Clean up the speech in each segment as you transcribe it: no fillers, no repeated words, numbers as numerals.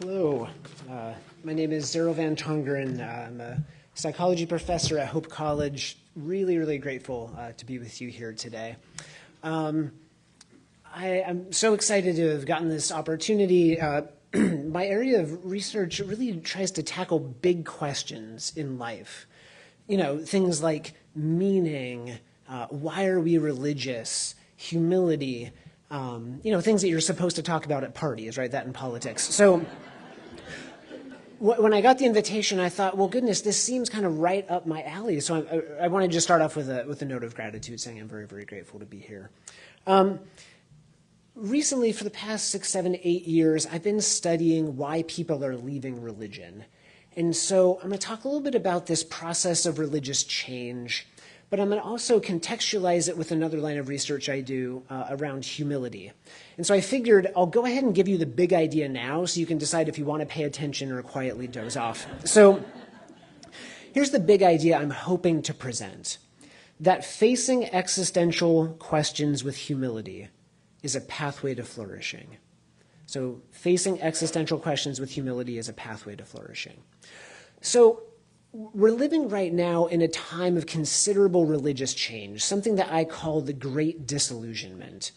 Hello, my name is Daryl Van Tongeren. I'm a psychology professor at Hope College. Really grateful to be with you here today. I'm so excited to have gotten this opportunity. My area of research really tries to tackle big questions in life. You know, things like meaning, why are we religious, humility, things that you're supposed to talk about at parties, right? That in politics. So when I got the invitation, I thought, well, goodness, this seems kind of right up my alley. So I wanted to just start off with a note of gratitude, saying I'm very grateful to be here. Recently, for the past 6, 7, 8 years, I've been studying why people are leaving religion. And so I'm going to talk a little bit about this process of religious change, but I'm going to also contextualize it with another line of research I do around humility. And so I figured I'll go ahead and give you the big idea now so you can decide if you want to pay attention or quietly doze off. So here's the big idea I'm hoping to present, that facing existential questions with humility is a pathway to flourishing. So facing existential questions with humility is a pathway to flourishing. So we're living right now in a time of considerable religious change, something that I call the Great Disillusionment.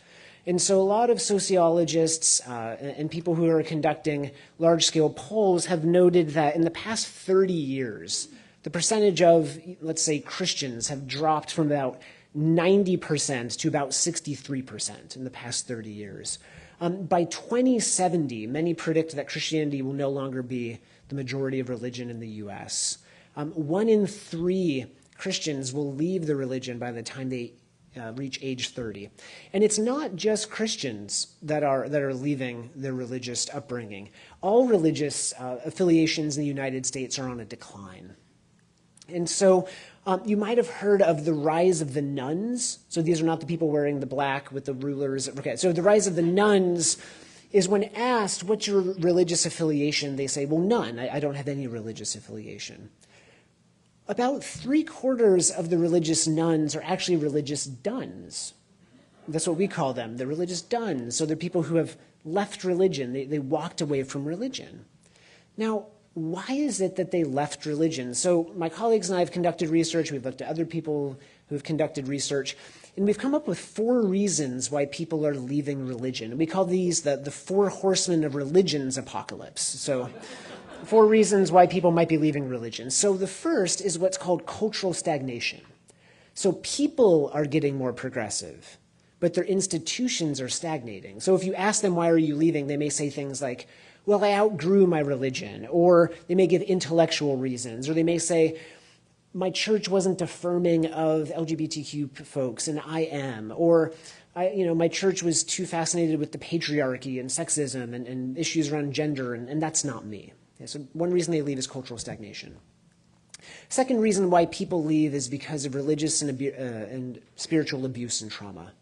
And so a lot of sociologists and people who are conducting large-scale polls have noted that in the past 30 years, the percentage of, let's say, Christians have dropped from about 90% to about 63% in the past 30 years. By 2070, many predict that Christianity will no longer be the majority of religion in the U.S. 1 in 3 Christians will leave the religion by the time they reach age 30. And it's not just Christians that are leaving their religious upbringing. All religious affiliations in the United States are on a decline. And so you might have heard of the rise of the nuns. So these are not the people wearing the black with the rulers. Okay, so the rise of the nuns is when asked, what's your religious affiliation? They say, well, none. I don't have any religious affiliation. About 3/4 of the religious nuns are actually religious duns. That's what we call them, the religious duns. So they're people who have left religion. They walked away from religion. Now, why is it that they left religion? So my colleagues and I have conducted research. We've looked at other people who have conducted research. And we've come up with 4 reasons why people are leaving religion. And we call these the 4 horsemen of religion's apocalypse. So 4 reasons why people might be leaving religion. So the first is what's called cultural stagnation. So people are getting more progressive, but their institutions are stagnating. So if you ask them, why are you leaving? They may say things like, well, I outgrew my religion, or they may give intellectual reasons, or they may say, my church wasn't affirming of LGBTQ folks, and I am, or my church was too fascinated with the patriarchy and sexism and issues around gender, and that's not me. Okay, so one reason they leave is cultural stagnation. Second reason why people leave is because of religious and spiritual abuse and trauma.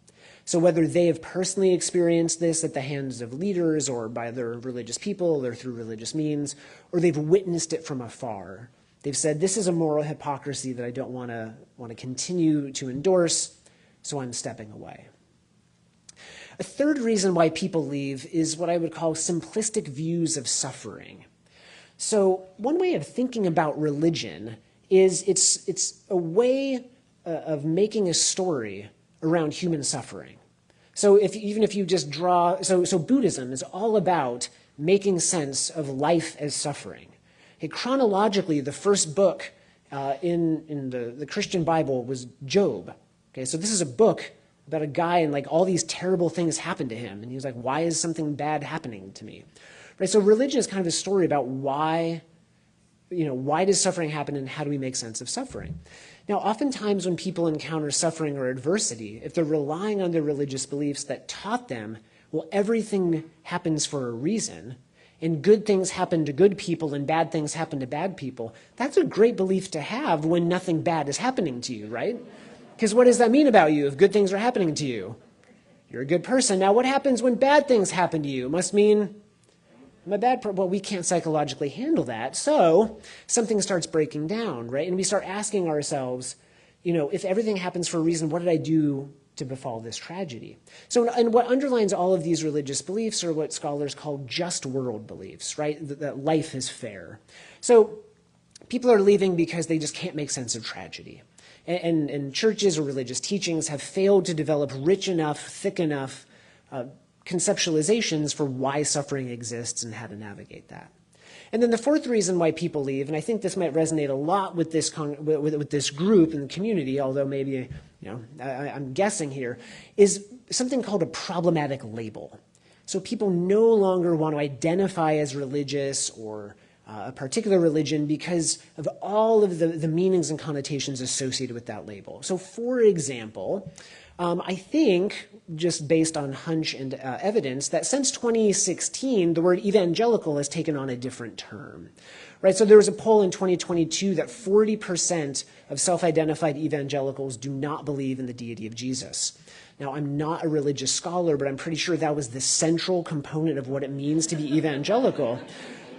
So whether they have personally experienced this at the hands of leaders or by their religious people or through religious means, or they've witnessed it from afar, they've said, this is a moral hypocrisy that I don't want to continue to endorse, so I'm stepping away. A third reason why people leave is what I would call simplistic views of suffering. So one way of thinking about religion is it's a way of making a story around human suffering. So even if you just draw, so Buddhism is all about making sense of life as suffering. Okay, chronologically, the first book in the Christian Bible was Job. Okay, so this is a book about a guy and like all these terrible things happened to him. And he was like, why is something bad happening to me? Right, so religion is kind of a story about why does suffering happen and how do we make sense of suffering? Now, oftentimes when people encounter suffering or adversity, if they're relying on their religious beliefs that taught them, well, everything happens for a reason, and good things happen to good people and bad things happen to bad people, that's a great belief to have when nothing bad is happening to you, right? Because what does that mean about you if good things are happening to you? You're a good person. Now, what happens when bad things happen to you? It must mean well, we can't psychologically handle that, so something starts breaking down, right? And we start asking ourselves, if everything happens for a reason, what did I do to befall this tragedy. So, and what underlines all of these religious beliefs are what scholars call just world beliefs, right? That life is fair. So people are leaving because they just can't make sense of tragedy. And churches or religious teachings have failed to develop rich enough, thick enough conceptualizations for why suffering exists and how to navigate that. And then the fourth reason why people leave, and I think this might resonate a lot with this group and the community, although maybe I'm guessing here, is something called a problematic label. So people no longer want to identify as religious or a particular religion because of all of the meanings and connotations associated with that label. So for example, I think, just based on hunch and evidence, that since 2016, the word evangelical has taken on a different term. Right? So there was a poll in 2022 that 40% of self-identified evangelicals do not believe in the deity of Jesus. Now, I'm not a religious scholar, but I'm pretty sure that was the central component of what it means to be evangelical.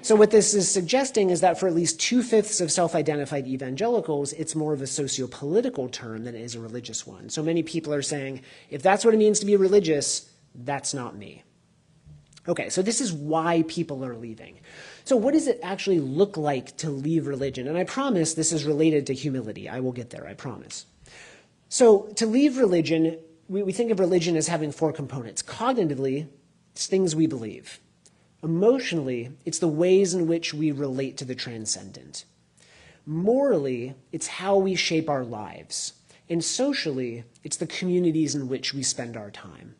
So what this is suggesting is that for at least 2/5 of self-identified evangelicals, it's more of a socio-political term than it is a religious one. So many people are saying, if that's what it means to be religious, that's not me. Okay, so this is why people are leaving. So what does it actually look like to leave religion? And I promise this is related to humility. I will get there, I promise. So to leave religion, we think of religion as having 4 components. Cognitively, it's things we believe. Emotionally, it's the ways in which we relate to the transcendent. Morally, it's how we shape our lives. And socially, it's the communities in which we spend our time.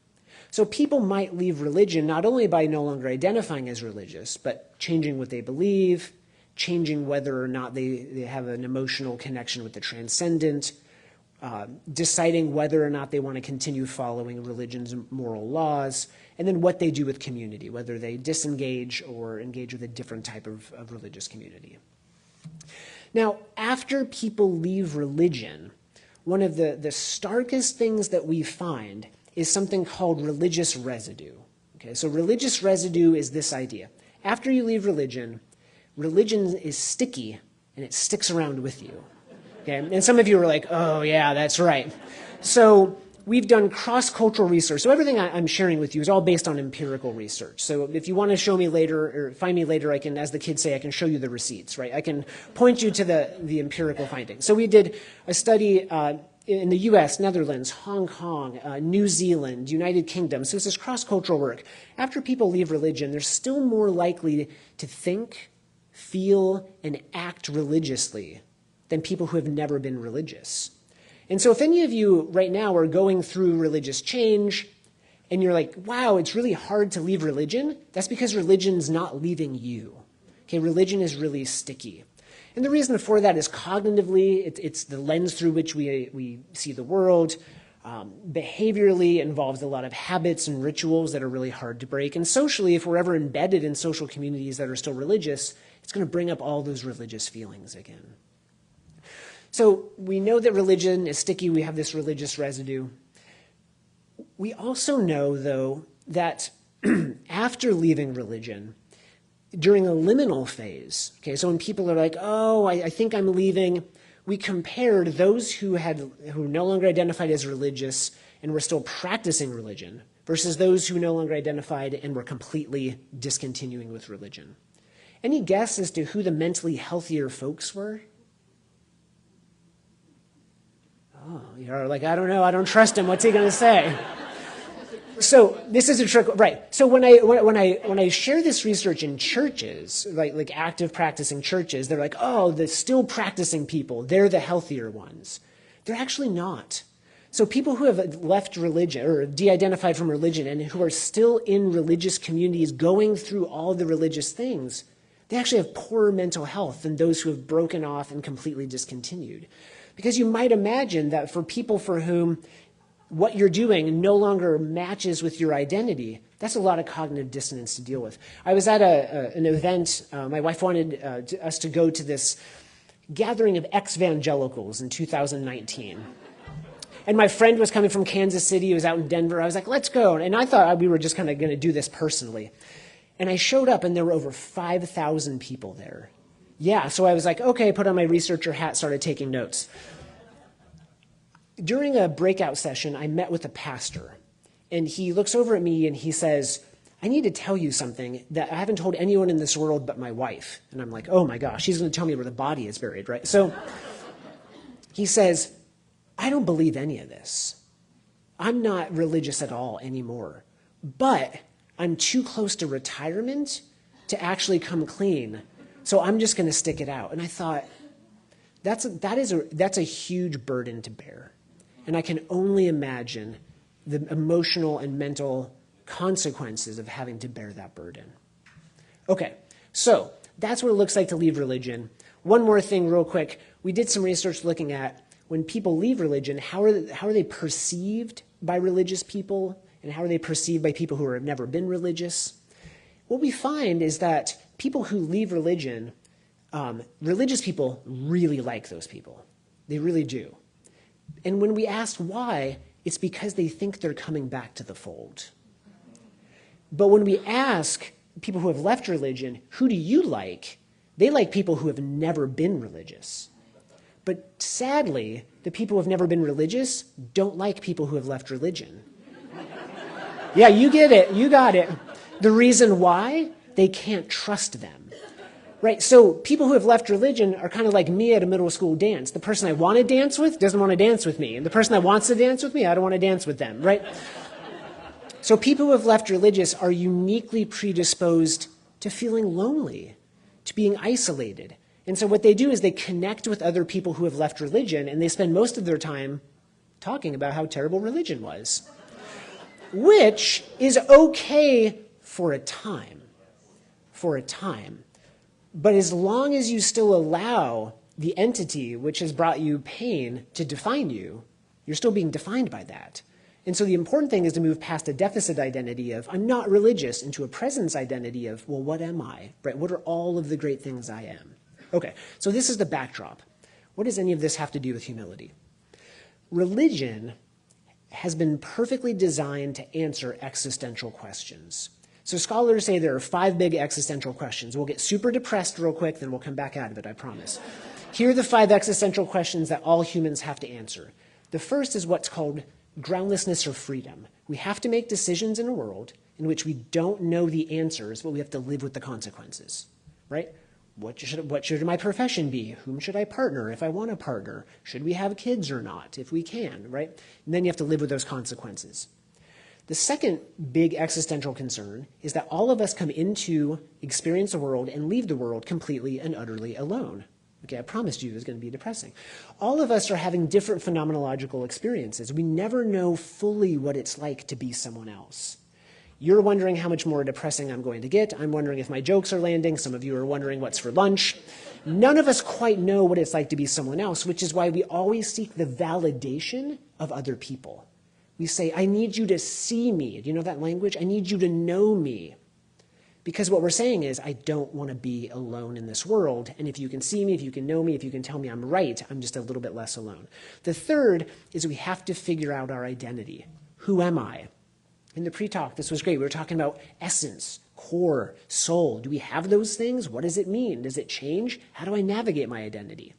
So people might leave religion not only by no longer identifying as religious, but changing what they believe, changing whether or not they have an emotional connection with the transcendent, deciding whether or not they want to continue following religion's moral laws, and then what they do with community, whether they disengage or engage with a different type of religious community. Now, after people leave religion, one of the starkest things that we find is something called religious residue. Okay, so religious residue is this idea. After you leave religion, religion is sticky and it sticks around with you. Okay, and some of you are like, oh yeah, that's right. So we've done cross-cultural research. So everything I'm sharing with you is all based on empirical research. So if you want to show me later or find me later, I can, as the kids say, I can show you the receipts, right? I can point you to the empirical findings. So we did a study in the US, Netherlands, Hong Kong, New Zealand, United Kingdom. So it's this cross-cultural work. After people leave religion, they're still more likely to think, feel, and act religiously than people who have never been religious. And so if any of you right now are going through religious change and you're like, wow, it's really hard to leave religion, that's because religion's not leaving you. Okay, religion is really sticky. And the reason for that is cognitively, it's the lens through which we see the world. Behaviorally, it involves a lot of habits and rituals that are really hard to break. And socially, if we're ever embedded in social communities that are still religious, it's going to bring up all those religious feelings again. So we know that religion is sticky. We have this religious residue. We also know, though, that after leaving religion, during a liminal phase, okay, so when people are like, oh, I think I'm leaving, we compared those who no longer identified as religious and were still practicing religion versus those who no longer identified and were completely discontinuing with religion. Any guess as to who the mentally healthier folks were? Oh, you're like, I don't know, I don't trust him. What's he going to say? So this is a trick, right? So when I share this research in churches, like active practicing churches, they're like, oh, the still practicing people, they're the healthier ones. They're actually not. So people who have left religion or de-identified from religion and who are still in religious communities going through all the religious things, they actually have poorer mental health than those who have broken off and completely discontinued. Because you might imagine that for people for whom what you're doing no longer matches with your identity, that's a lot of cognitive dissonance to deal with. I was at an event, my wife wanted us to go to this gathering of ex-evangelicals in 2019. And my friend was coming from Kansas City, he was out in Denver. I was like, let's go. And I thought we were just kind of going to do this personally. And I showed up and there were over 5,000 people there. Yeah, so I was like, okay, put on my researcher hat, started taking notes. during a breakout session, I met with a pastor, and he looks over at me and he says, I need to tell you something that I haven't told anyone in this world but my wife. And I'm like, oh my gosh, she's going to tell me where the body is buried, right? So he says, I don't believe any of this. I'm not religious at all anymore, but I'm too close to retirement to actually come clean. So I'm just going to stick it out. And I thought, that's a huge burden to bear. And I can only imagine the emotional and mental consequences of having to bear that burden. Okay, so that's what it looks like to leave religion. One more thing real quick. We did some research looking at when people leave religion, how are they perceived by religious people, and how are they perceived by people who have never been religious? What we find is that people who leave religion, religious people really like those people. They really do. And when we ask why, it's because they think they're coming back to the fold. But when we ask people who have left religion, who do you like? They like people who have never been religious. But sadly, the people who have never been religious don't like people who have left religion. Yeah, you get it. You got it. The reason why? They can't trust them. Right? So people who have left religion are kind of like me at a middle school dance. The person I want to dance with doesn't want to dance with me. And the person that wants to dance with me, I don't want to dance with them. Right? So people who have left religious are uniquely predisposed to feeling lonely, to being isolated. And so what they do is they connect with other people who have left religion, and they spend most of their time talking about how terrible religion was, which is okay for a time, But as long as you still allow the entity which has brought you pain to define you, you're still being defined by that. And so the important thing is to move past a deficit identity of, I'm not religious, into a presence identity of, well, what am I? Right? What are all of the great things I am? Okay, so this is the backdrop. What does any of this have to do with humility? Religion has been perfectly designed to answer existential questions. So scholars say there are 5 big existential questions. We'll get super depressed real quick, then we'll come back out of it, I promise. Here are the 5 existential questions that all humans have to answer. The first is what's called groundlessness or freedom. We have to make decisions in a world in which we don't know the answers, but we have to live with the consequences, right? What should my profession be? Whom should I partner if I want a partner? Should we have kids or not, if we can, right? And then you have to live with those consequences. The second big existential concern is that all of us come into, experience the world, and leave the world completely and utterly alone. Okay, I promised you it was going to be depressing. All of us are having different phenomenological experiences. We never know fully what it's like to be someone else. You're wondering how much more depressing I'm going to get. I'm wondering if my jokes are landing. Some of you are wondering what's for lunch. None of us quite know what it's like to be someone else, which is why we always seek the validation of other people. We say, I need you to see me. Do you know that language? I need you to know me. Because what we're saying is, I don't want to be alone in this world. And if you can see me, if you can know me, if you can tell me I'm right, I'm just a little bit less alone. The third is we have to figure out our identity. Who am I? In the pre-talk, this was great. We were talking about essence, core, soul. Do we have those things? What does it mean? Does it change? How do I navigate my identity?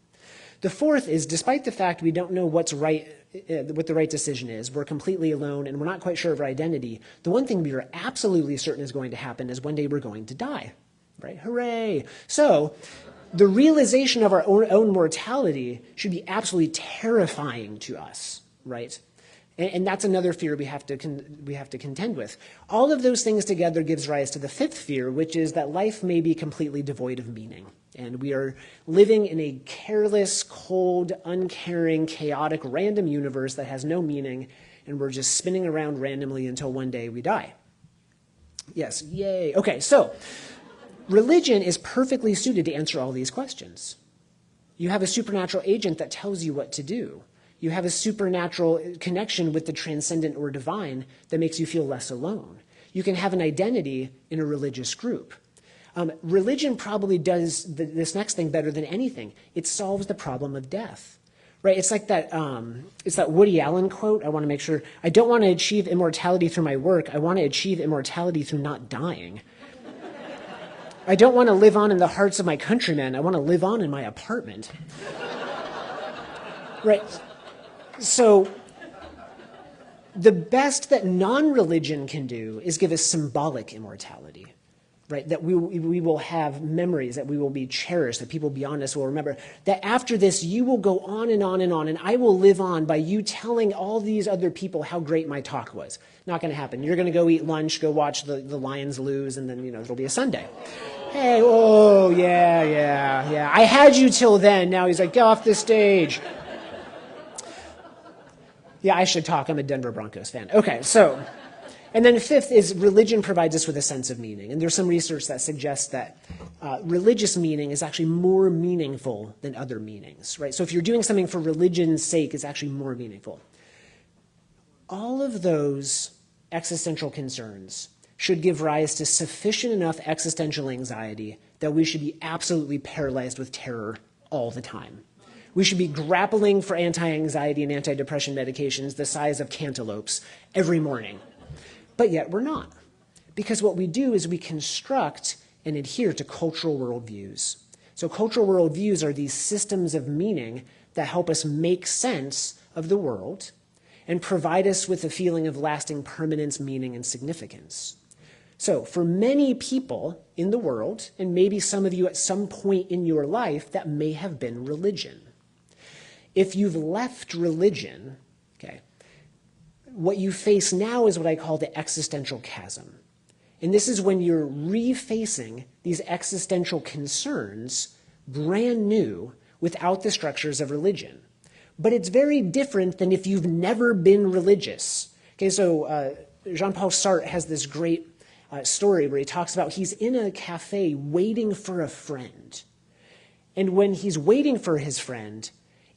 The fourth is, despite the fact we don't know what's right, what the right decision is, we're completely alone, and we're not quite sure of our identity, the one thing we are absolutely certain is going to happen is one day we're going to die, right? Hooray! So the realization of our own mortality should be absolutely terrifying to us, right? And that's another fear we have to contend with. All of those things together gives rise to the fifth fear, which is that life may be completely devoid of meaning. And we are living in a careless, cold, uncaring, chaotic, random universe that has no meaning, and we're just spinning around randomly until one day we die. Yes, yay. Okay, so religion is perfectly suited to answer all these questions. You have a supernatural agent that tells you what to do. You have a supernatural connection with the transcendent or divine that makes you feel less alone. You can have an identity in a religious group. Religion probably does this next thing better than anything. It solves the problem of death, right? It's like that, it's that Woody Allen quote. I want to make sure, I don't want to achieve immortality through my work. I want to achieve immortality through not dying. I don't want to live on in the hearts of my countrymen. I want to live on in my apartment. Right. So the best that non-religion can do is give us symbolic immortality, right? That we will have memories, that we will be cherished, that people beyond us will remember. That after this, you will go on and on and on, and I will live on by you telling all these other people how great my talk was. Not going to happen. You're going to go eat lunch, go watch the Lions lose, and then, it'll be a Sunday. Hey, oh, yeah. I had you till then. Now he's like, get off the stage. Yeah, I should talk. I'm a Denver Broncos fan. Okay, so, and then fifth is religion provides us with a sense of meaning. And there's some research that suggests that religious meaning is actually more meaningful than other meanings, right? So if you're doing something for religion's sake, it's actually more meaningful. All of those existential concerns should give rise to sufficient enough existential anxiety that we should be absolutely paralyzed with terror all the time. We should be grappling for anti-anxiety and anti-depression medications the size of cantaloupes every morning. But yet we're not. Because what we do is we construct and adhere to cultural worldviews. So cultural worldviews are these systems of meaning that help us make sense of the world and provide us with a feeling of lasting permanence, meaning, and significance. So for many people in the world, and maybe some of you at some point in your life, that may have been religion. If you've left religion, okay, what you face now is what I call the existential chasm. And this is when you're refacing these existential concerns brand new without the structures of religion. But it's very different than if you've never been religious. Okay, so Jean-Paul Sartre has this great story where he talks about he's in a cafe waiting for a friend. And when he's waiting for his friend,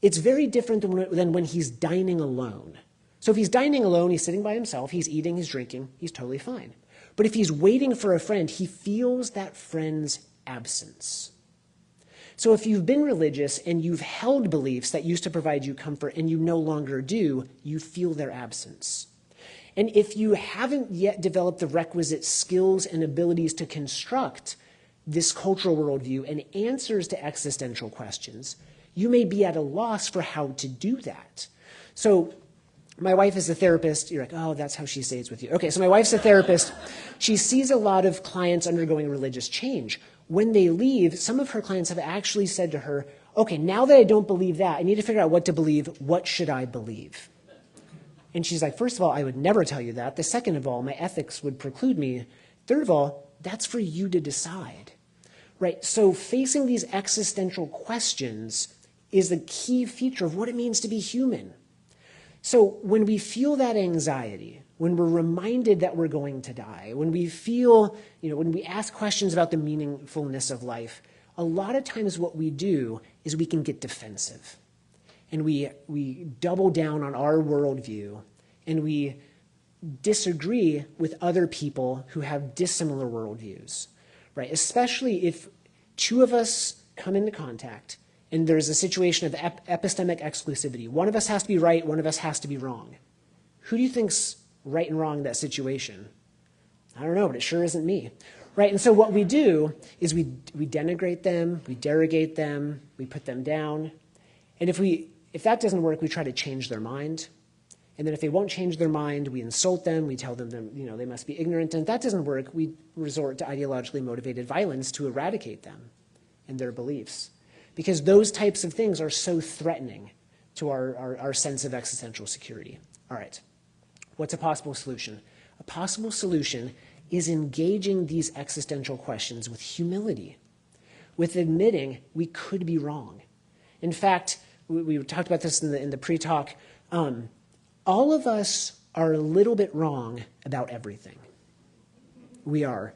it's very different than when he's dining alone. So if he's dining alone, he's sitting by himself, he's eating, he's drinking, he's totally fine. But if he's waiting for a friend, he feels that friend's absence. So if you've been religious and you've held beliefs that used to provide you comfort and you no longer do, you feel their absence. And if you haven't yet developed the requisite skills and abilities to construct this cultural worldview and answers to existential questions, you may be at a loss for how to do that. So my wife is a therapist. You're like, oh, that's how she stays with you. Okay, so my wife's a therapist. She sees a lot of clients undergoing religious change. When they leave, some of her clients have actually said to her, okay, now that I don't believe that, I need to figure out what to believe. What should I believe? And she's like, first of all, I would never tell you that. The second of all, my ethics would preclude me. Third of all, that's for you to decide. Right? So facing these existential questions is the key feature of what it means to be human. So when we feel that anxiety, when we're reminded that we're going to die, when we feel, when we ask questions about the meaningfulness of life, a lot of times what we do is we can get defensive. And we double down on our worldview, and we disagree with other people who have dissimilar worldviews, right? Especially if two of us come into contact and there's a situation of epistemic exclusivity. One of us has to be right, one of us has to be wrong. Who do you think's right and wrong in that situation? I don't know, but it sure isn't me. Right? And so what we do is we denigrate them, we derogate them, we put them down. And if that doesn't work, we try to change their mind. And then if they won't change their mind, we insult them, we tell them they must be ignorant. And if that doesn't work, we resort to ideologically motivated violence to eradicate them and their beliefs. Because those types of things are so threatening to our sense of existential security. All right, what's a possible solution? A possible solution is engaging these existential questions with humility, with admitting we could be wrong. In fact, we talked about this in the pre-talk. All of us are a little bit wrong about everything. We are.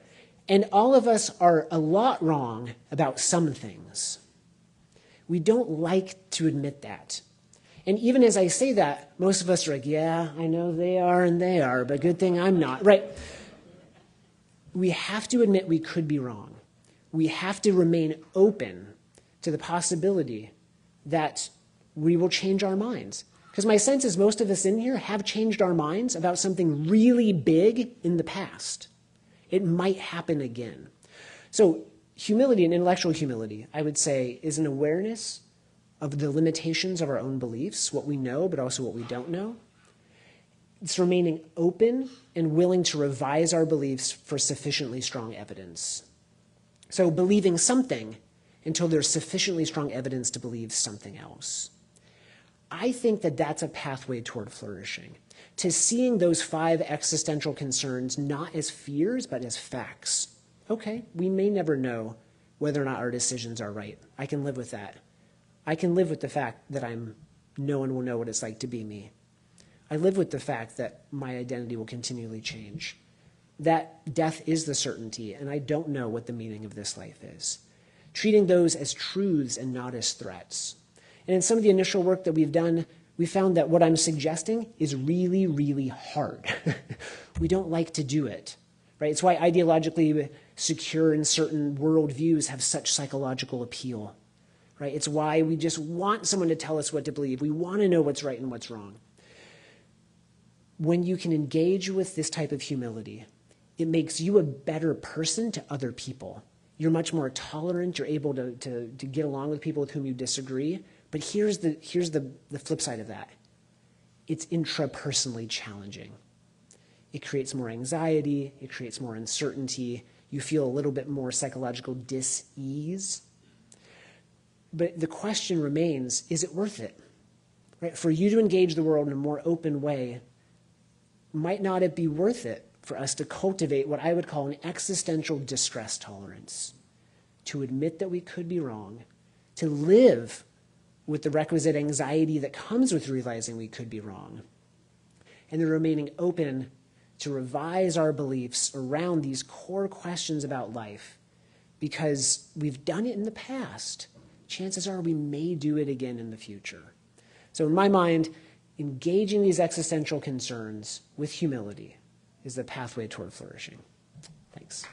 And all of us are a lot wrong about some things. We don't like to admit that. And even as I say that, most of us are like, yeah, I know they are and they are, but good thing I'm not. Right? We have to admit we could be wrong. We have to remain open to the possibility that we will change our minds. Because my sense is most of us in here have changed our minds about something really big in the past. It might happen again. So humility and intellectual humility, I would say, is an awareness of the limitations of our own beliefs, what we know, but also what we don't know. It's remaining open and willing to revise our beliefs for sufficiently strong evidence. So believing something until there's sufficiently strong evidence to believe something else. I think that that's a pathway toward flourishing, to seeing those 5 existential concerns not as fears, but as facts. Okay, we may never know whether or not our decisions are right. I can live with that. I can live with the fact that no one will know what it's like to be me. I live with the fact that my identity will continually change, that death is the certainty, and I don't know what the meaning of this life is. Treating those as truths and not as threats. And in some of the initial work that we've done, we found that what I'm suggesting is really, really hard. We don't like to do it, right? It's why ideologically secure and certain worldviews have such psychological appeal, right? It's why we just want someone to tell us what to believe. We want to know what's right and what's wrong. When you can engage with this type of humility, it makes you a better person to other people. You're much more tolerant. You're able to get along with people with whom you disagree. But here's the flip side of that. It's intrapersonally challenging. It creates more anxiety. It creates more uncertainty. You feel a little bit more psychological dis-ease. But the question remains, is it worth it? Right? For you to engage the world in a more open way, might not it be worth it for us to cultivate what I would call an existential distress tolerance, to admit that we could be wrong, to live with the requisite anxiety that comes with realizing we could be wrong, and then remaining open to revise our beliefs around these core questions about life, because we've done it in the past. Chances are we may do it again in the future. So in my mind, engaging these existential concerns with humility is the pathway toward flourishing. Thanks.